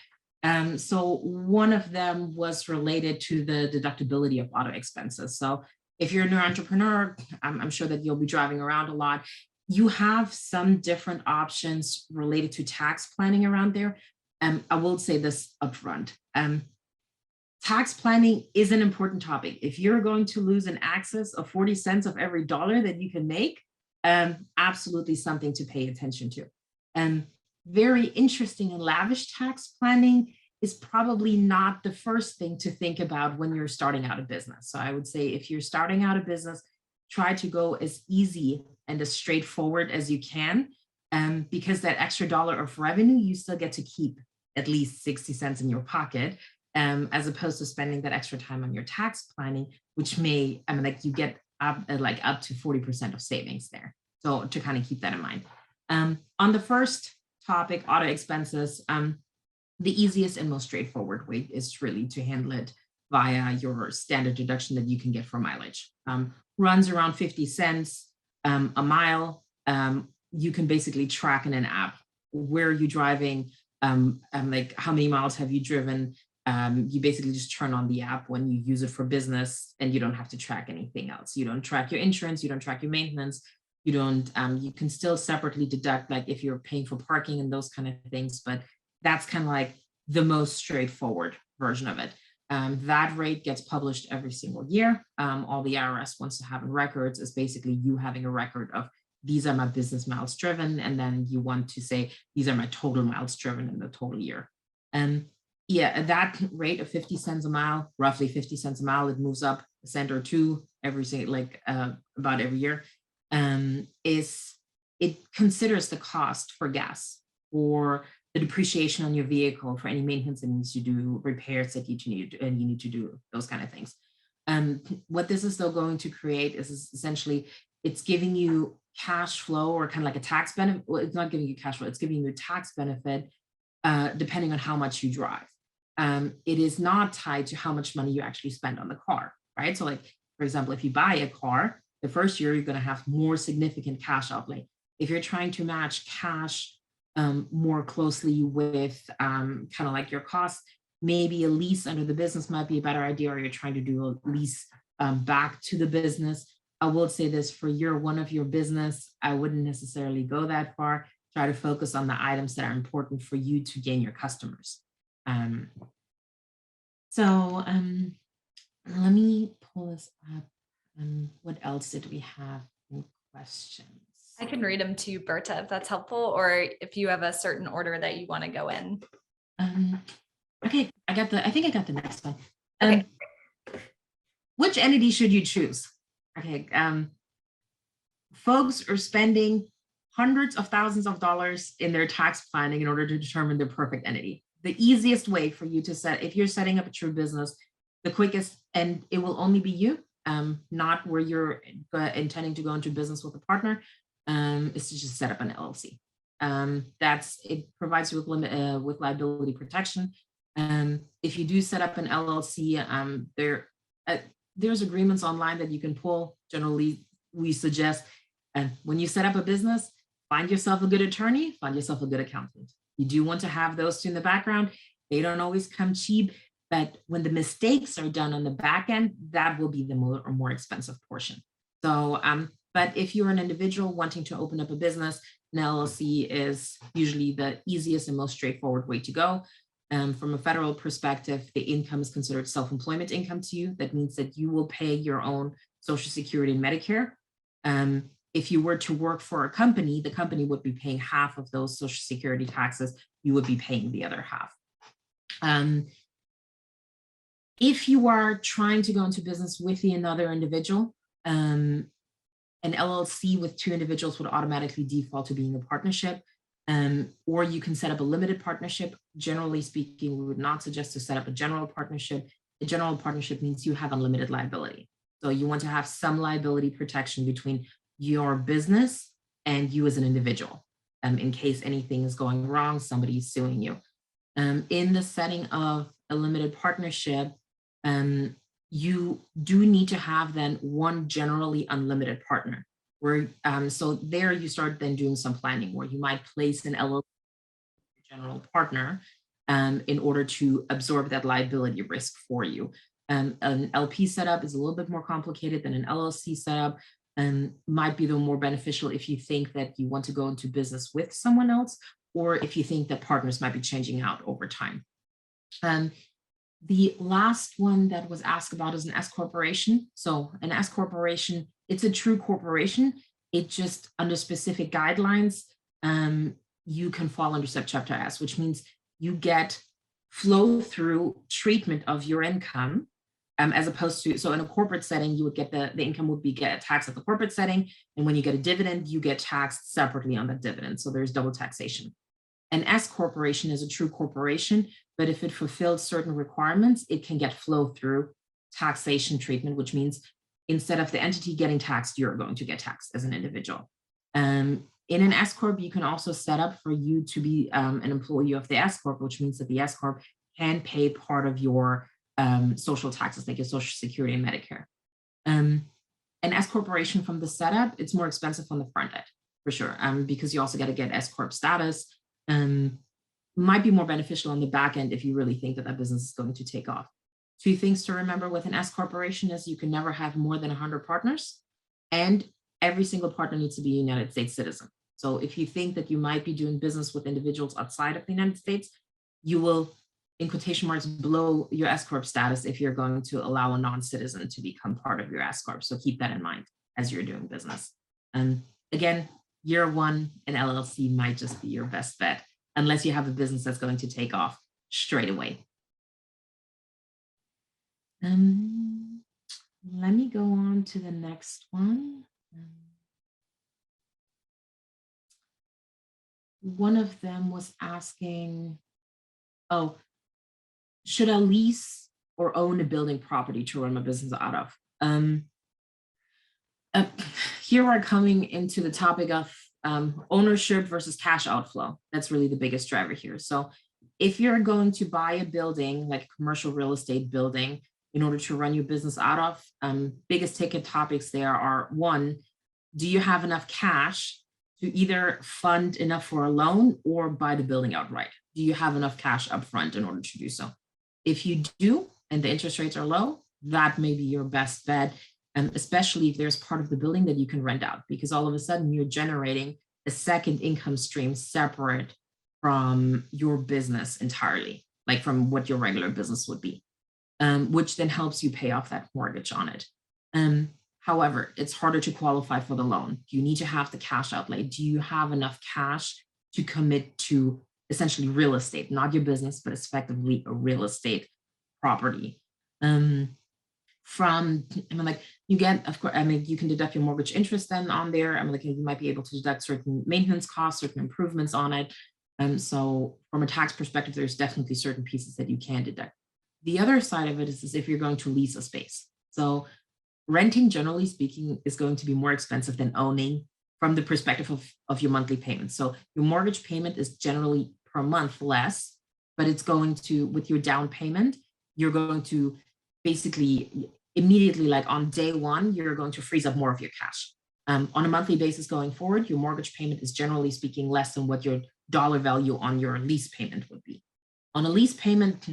so one of them was related to the deductibility of auto expenses. So if you're a new entrepreneur, I'm sure that you'll be driving around a lot. You have some different options related to tax planning around there. I will say this upfront. Tax planning is an important topic. If you're going to lose an excess of 40 cents of every dollar that you can make, absolutely something to pay attention to. Very interesting and lavish tax planning is probably not the first thing to think about when you're starting out a business. So I would say if you're starting out a business, try to go as easy and as straightforward as you can, because that extra dollar of revenue, you still get to keep at least 60 cents in your pocket, as opposed to spending that extra time on your tax planning, which may, like you get up to 40% of savings there. So to kind of keep that in mind. On the first topic, auto expenses, the easiest and most straightforward way is really to handle it via your standard deduction that you can get for mileage. Runs around 50 cents a mile. You can basically track in an app where you're driving, like how many miles have you driven. You basically just turn on the app when you use it for business and you don't have to track anything else. You don't track your insurance, you don't track your maintenance, you don't, you can still separately deduct like if you're paying for parking and those kind of things, but that's kind of like the most straightforward version of it. That rate gets published every single year. All the IRS wants to have in records is basically you having a record of these are my business miles driven, and then you want to say these are my total miles driven in the total year. Yeah, that rate of 50 cents a mile, roughly 50 cents a mile, it moves up a cent or two every single, about every year, it considers the cost for gas, for the depreciation on your vehicle, for any maintenance that needs to do, repairs that you need to do, those kind of things. What this is though going to create is essentially, it's giving you cash flow or kind of like a tax benefit. Well, it's not giving you cash flow, it's giving you a tax benefit depending on how much you drive. It is not tied to how much money you actually spend on the car, right? So like, for example, if you buy a car, the first year, you're going to have more significant cash outlay. If you're trying to match cash more closely with kind of like your costs, maybe a lease under the business might be a better idea, or you're trying to do a lease back to the business. I will say this, for year one of your business, I wouldn't necessarily go that far. Try to focus on the items that are important for you to gain your customers. Let me pull this up. What else did we have in questions? I can read them to you, Berta, if that's helpful, or if you have a certain order that you want to go in. Okay, I think I got the next one. Okay. Which entity should you choose? Okay, folks are spending hundreds of thousands of dollars in their tax planning in order to determine the perfect entity. The easiest way for you to set, if you're setting up a true business, the quickest, and it will only be you, not where you're intending to go into business with a partner, is to just set up an LLC. It provides you with liability protection. If you do set up an LLC, there's agreements online that you can pull. Generally, we suggest, when you set up a business, find yourself a good attorney, find yourself a good accountant. You do want to have those two in the background. They don't always come cheap, but when the mistakes are done on the back end, that will be the more expensive portion. So, but if you're an individual wanting to open up a business, an LLC is usually the easiest and most straightforward way to go. From a federal perspective, the income is considered self-employment income to you. That means that you will pay your own Social Security and Medicare. If you were to work for a company, the company would be paying half of those Social Security taxes. You would be paying the other half. If you are trying to go into business with another individual, an LLC with two individuals would automatically default to being a partnership. Or you can set up a limited partnership. Generally speaking, we would not suggest to set up a general partnership. A general partnership means you have unlimited liability. So you want to have some liability protection between your business and you as an individual. In case anything is going wrong, somebody's suing you. In the setting of a limited partnership, you do need to have then one generally unlimited partner. Where so there you start then doing some planning where you might place an LLC general partner in order to absorb that liability risk for you. An LP setup is a little bit more complicated than an LLC setup, and might be the more beneficial if you think that you want to go into business with someone else, or if you think that partners might be changing out over time. The last one that was asked about is an S corporation. So an S corporation, it's a true corporation. It just under specific guidelines, you can fall under subchapter S, which means you get flow through treatment of your income, as opposed to, so in a corporate setting, you would get the income would be get taxed at the corporate setting. And when you get a dividend, you get taxed separately on that dividend. So there's double taxation. An S corporation is a true corporation, but if it fulfills certain requirements, it can get flow through taxation treatment, which means instead of the entity getting taxed, you're going to get taxed as an individual. In an S corp, you can also set up for you to be an employee of the S corp, which means that the S corp can pay part of your social taxes, like your Social Security and Medicare. An S corporation from the setup, it's more expensive on the front end for sure, because you also got to get S corp status. Might be more beneficial on the back end if you really think that that business is going to take off. Two things to remember with an S corporation is you can never have more than 100 partners, and every single partner needs to be a United States citizen. So if you think that you might be doing business with individuals outside of the United States, you will, in quotation marks, blow your S corp status if you're going to allow a non-citizen to become part of your S corp. So keep that in mind as you're doing business. And again, year one, an LLC might just be your best bet, unless you have a business that's going to take off straight away. Let me go on to the next one. One of them was asking, oh, should I lease or own a building property to run my business out of? Here we're coming into the topic of ownership versus cash outflow. That's really the biggest driver here. So if you're going to buy a building, like a commercial real estate building, in order to run your business out of, biggest ticket topics there are, one, do you have enough cash to either fund enough for a loan or buy the building outright? Do you have enough cash upfront in order to do so? If you do, and the interest rates are low, that may be your best bet. And especially if there's part of the building that you can rent out, because all of a sudden you're generating a second income stream separate from your business entirely, like from what your regular business would be, which then helps you pay off that mortgage on it. However, it's harder to qualify for the loan. You need to have the cash outlay. Do you have enough cash to commit to essentially real estate, not your business, but effectively a real estate property? You get, of course, you can deduct your mortgage interest then on there. You might be able to deduct certain maintenance costs, certain improvements on it. So from a tax perspective, there's definitely certain pieces that you can deduct. The other side of it is if you're going to lease a space. So renting, generally speaking, is going to be more expensive than owning from the perspective of your monthly payments. So your mortgage payment is generally per month less, but it's going to, with your down payment, you're going to basically immediately, like on day one, you're going to freeze up more of your cash. On a monthly basis going forward, your mortgage payment is generally speaking less than what your dollar value on your lease payment would be. On a lease payment,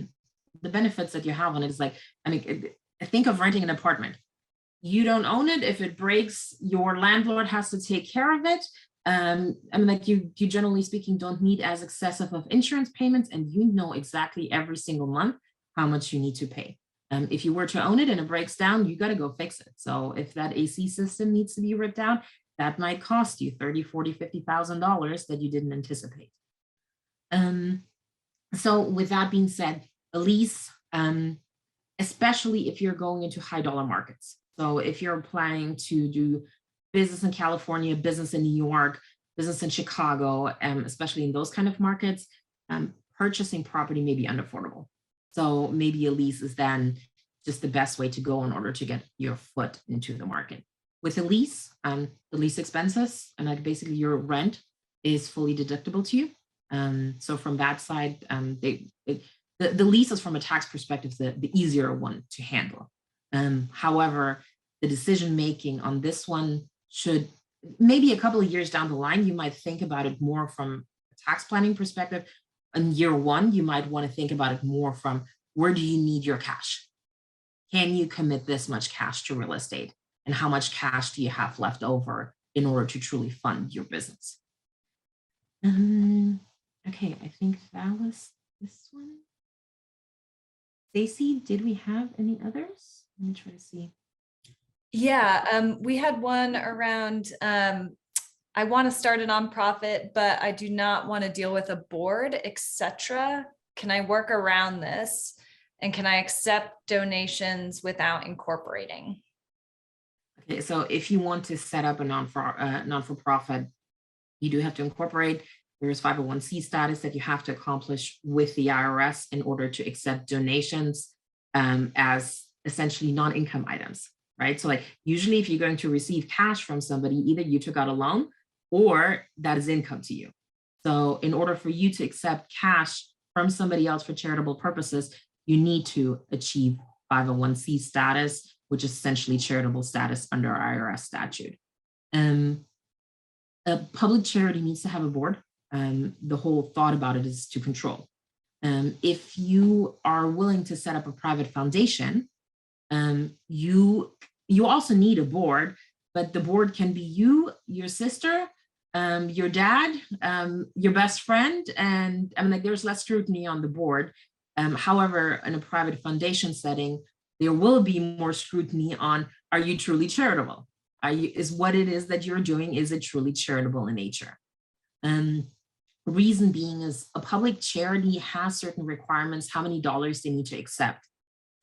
the benefits that you have on it is think of renting an apartment. You don't own it. If it breaks, your landlord has to take care of it. You generally speaking don't need as excessive of insurance payments, and you know exactly every single month how much you need to pay. If you were to own it and it breaks down, you got to go fix it. So if that AC system needs to be ripped out, that might cost you $30,000, $40,000, $50,000 that you didn't anticipate. So with that being said, a lease, especially if you're going into high dollar markets. So if you're planning to do business in California, business in New York, business in Chicago, especially in those kind of markets, purchasing property may be unaffordable. So maybe a lease is then just the best way to go in order to get your foot into the market. With a lease, the lease expenses and like basically your rent is fully deductible to you. So from that side, the lease is from a tax perspective the easier one to handle. However, the decision making on this one should maybe a couple of years down the line, you might think about it more from a tax planning perspective. In year one, you might want to think about it more from where do you need your cash? Can you commit this much cash to real estate? And how much cash do you have left over in order to truly fund your business? Okay, I think that was this one. Stacy, did we have any others? Let me try to see. Yeah, we had one around, I want to start a nonprofit, but I do not want to deal with a board, etc. Can I work around this? And can I accept donations without incorporating? Okay, so if you want to set up a non-for-profit, you do have to incorporate. There's 501c status that you have to accomplish with the IRS in order to accept donations as essentially non-income items, right? So like usually if you're going to receive cash from somebody, either you took out a loan or that is income to you. So in order for you to accept cash from somebody else for charitable purposes, you need to achieve 501c status, which is essentially charitable status under IRS statute. A public charity needs to have a board. The whole thought about it is to control. If you are willing to set up a private foundation, you also need a board, but the board can be you, your sister, your dad, your best friend, and I mean, like there's less scrutiny on the board. However, in a private foundation setting, there will be more scrutiny on, are you truly charitable? Is what it is that you're doing, is it truly charitable in nature? Reason being is a public charity has certain requirements, how many dollars they need to accept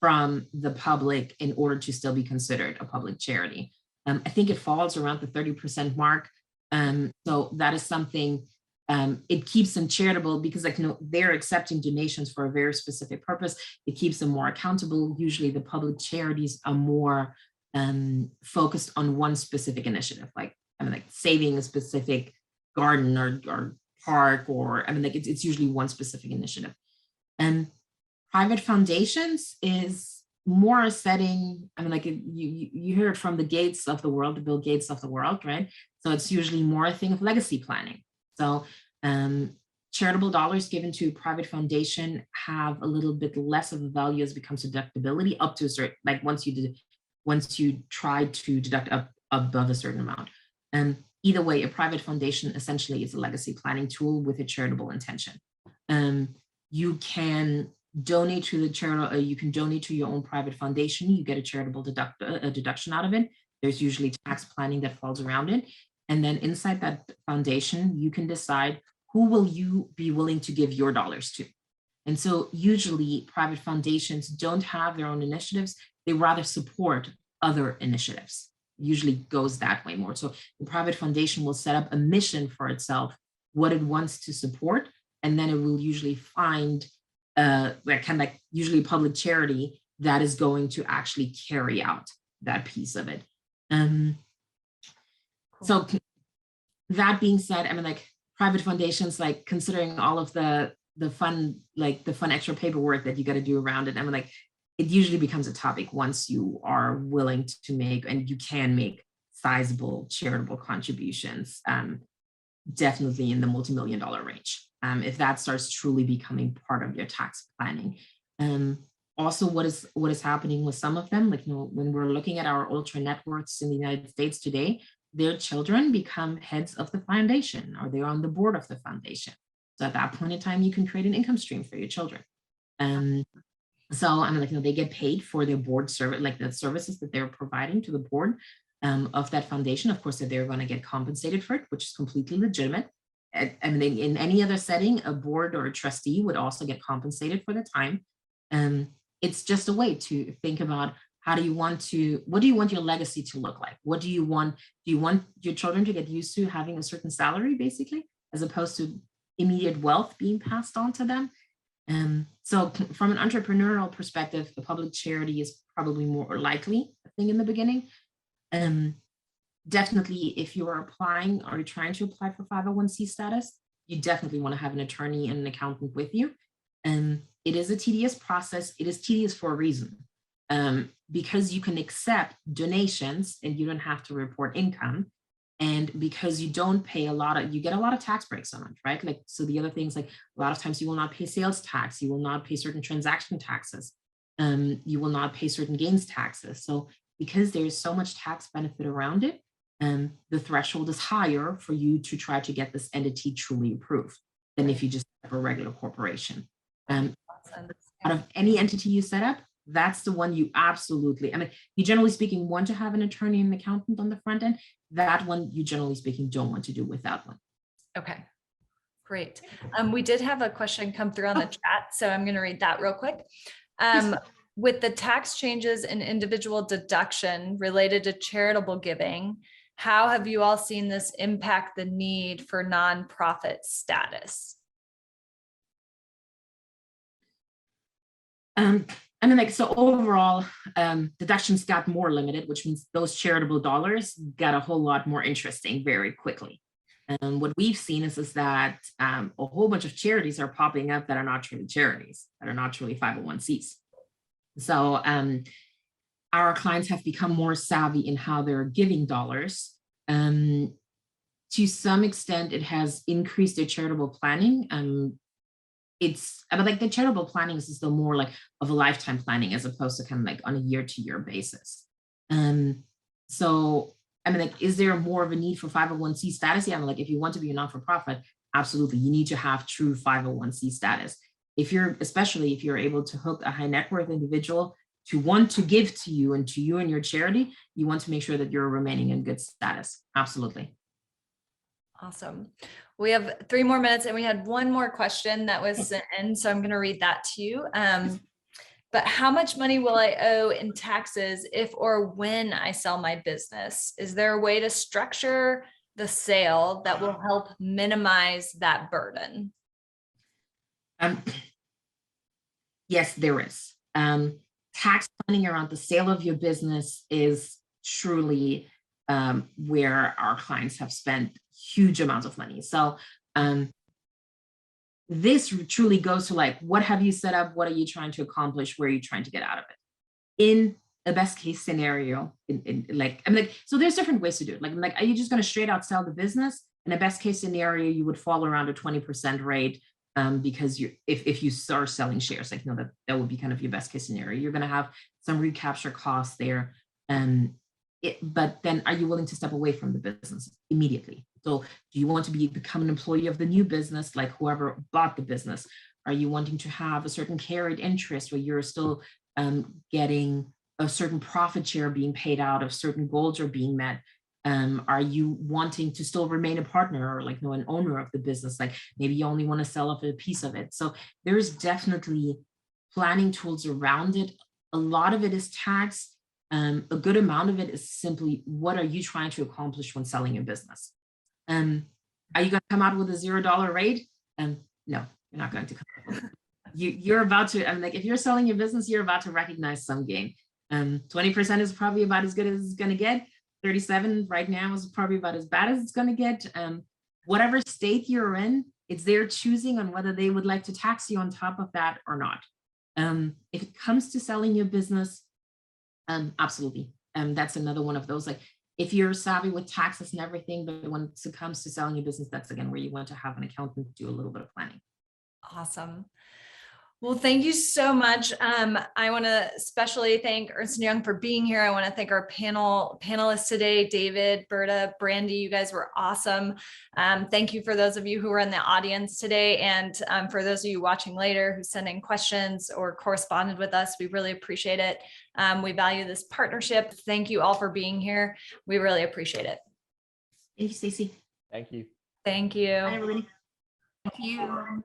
from the public in order to still be considered a public charity. I think it falls around the 30% mark. So that is something, it keeps them charitable because like, they're accepting donations for a very specific purpose. It keeps them more accountable. Usually the public charities are more focused on one specific initiative, like, I mean, like saving a specific garden or park, or I mean, like it's usually one specific initiative. And private foundations is more a setting, I mean, like you hear it from the Gates of the world, the Bill Gates of the world, right? So it's usually more a thing of legacy planning. So charitable dollars given to private foundation have a little bit less of a value as it becomes deductibility up to a certain, like once you try to deduct up above a certain amount. Either way, a private foundation essentially is a legacy planning tool with a charitable intention. You can donate to the charity, you can donate to your own private foundation, you get a charitable deduction out of it. There's usually tax planning that falls around it. And then inside that foundation, you can decide who will you be willing to give your dollars to. And so usually private foundations don't have their own initiatives, they rather support other initiatives. Usually goes that way more. So the private foundation will set up a mission for itself, what it wants to support, and then it will usually find like kind of like usually public charity that is going to actually carry out that piece of it. Cool. So that being said, I mean, like private foundations, like considering all of the fun, like the fun extra paperwork that you got to do around it, I mean, like it usually becomes a topic once you are willing to make, and you can make sizable charitable contributions, definitely in the multi-million-dollar range. If that starts truly becoming part of your tax planning. Also, what is happening with some of them, like, when we're looking at our ultra net worths in the United States today, their children become heads of the foundation, or they're on the board of the foundation. So at that point in time, you can create an income stream for your children. So I mean, like, they get paid for their board service, like the services that they're providing to the board of that foundation. Of course, that they're going to get compensated for it, which is completely legitimate. I mean, in any other setting, a board or a trustee would also get compensated for the time. it's just a way to think about what do you want your legacy to look like? What do you want your children to get used to having a certain salary, basically, as opposed to immediate wealth being passed on to them? So from an entrepreneurial perspective, a public charity is probably more likely a thing in the beginning. Definitely, if you are applying or you're trying to apply for 501c status, you definitely want to have an attorney and an accountant with you. It is a tedious process. It is tedious for a reason. Because you can accept donations and you don't have to report income. And because you don't pay you get a lot of tax breaks on it, right? Like, so the other things, like a lot of times you will not pay sales tax, you will not pay certain transaction taxes, you will not pay certain gains taxes. So because there's so much tax benefit around it, the threshold is higher for you to try to get this entity truly approved than if you just have a regular corporation. Out of any entity you set up, that's the one you absolutely, I mean, you generally speaking want to have an attorney and an accountant on the front end. That one you generally speaking don't want to do without one. Okay, great. We did have a question come through on the chat, so I'm going to read that real quick. With the tax changes and individual deduction related to charitable giving, how have you all seen this impact the need for nonprofit status? I mean, like, so overall, deductions got more limited, which means those charitable dollars got a whole lot more interesting very quickly. And what we've seen is that a whole bunch of charities are popping up that are not truly charities, that are not truly 501cs. So our clients have become more savvy in how they're giving dollars. To some extent, it has increased their charitable planning. But like the charitable planning is still more like of a lifetime planning as opposed to kind of like on a year-to-year basis. So I mean, like, is there more of a need for 501c status? Yeah, I mean, like, if you want to be a non-for-profit, absolutely, you need to have true 501c status. Especially if you're able to hook a high net worth individual to want to give to you and your charity, you want to make sure that you're remaining in good status. Absolutely. Awesome. We have 3 more minutes and we had one more question that was sent in, so I'm going to read that to you. But how much money will I owe in taxes if or when I sell my business? Is there a way to structure the sale that will help minimize that burden? Yes, there is. Tax planning around the sale of your business is truly where our clients have spent huge amounts of money. So this truly goes to like, what have you set up? What are you trying to accomplish? Where are you trying to get out of it? In a best case scenario, so there's different ways to do it. Like, are you just going to straight out sell the business? In a best case scenario, you would fall around a 20% rate because if you start selling shares, like, that would be kind of your best case scenario. You're going to have some recapture costs there. But then are you willing to step away from the business immediately? So do you want to become an employee of the new business, like whoever bought the business? Are you wanting to have a certain carried interest where you're still getting a certain profit share being paid out if certain goals are being met? Are you wanting to still remain a partner or an owner of the business? Like maybe you only want to sell off a piece of it. So there's definitely planning tools around it. A lot of it is tax. A good amount of it is simply, what are you trying to accomplish when selling your business? Are you going to come out with a $0 rate? No, you're not going to come out with it. You're about to, if you're selling your business, you're about to recognize some gain. 20% is probably about as good as it's going to get. 37 right now is probably about as bad as it's going to get. Whatever state you're in, it's their choosing on whether they would like to tax you on top of that or not. If it comes to selling your business, absolutely. That's another one of those, like, if you're savvy with taxes and everything, but when it comes to selling your business, that's again where you want to have an accountant do a little bit of planning. Awesome. Well, thank you so much. I want to especially thank Ernst Young for being here. I want to thank our panelists today, David, Berta, Brandy. You guys were awesome. Thank you for those of you who were in the audience today. And for those of you watching later who sent in questions or corresponded with us, we really appreciate it. We value this partnership. Thank you all for being here. We really appreciate it. Thank you, Stacey. Thank you. Thank you. Bye, everybody. Thank you.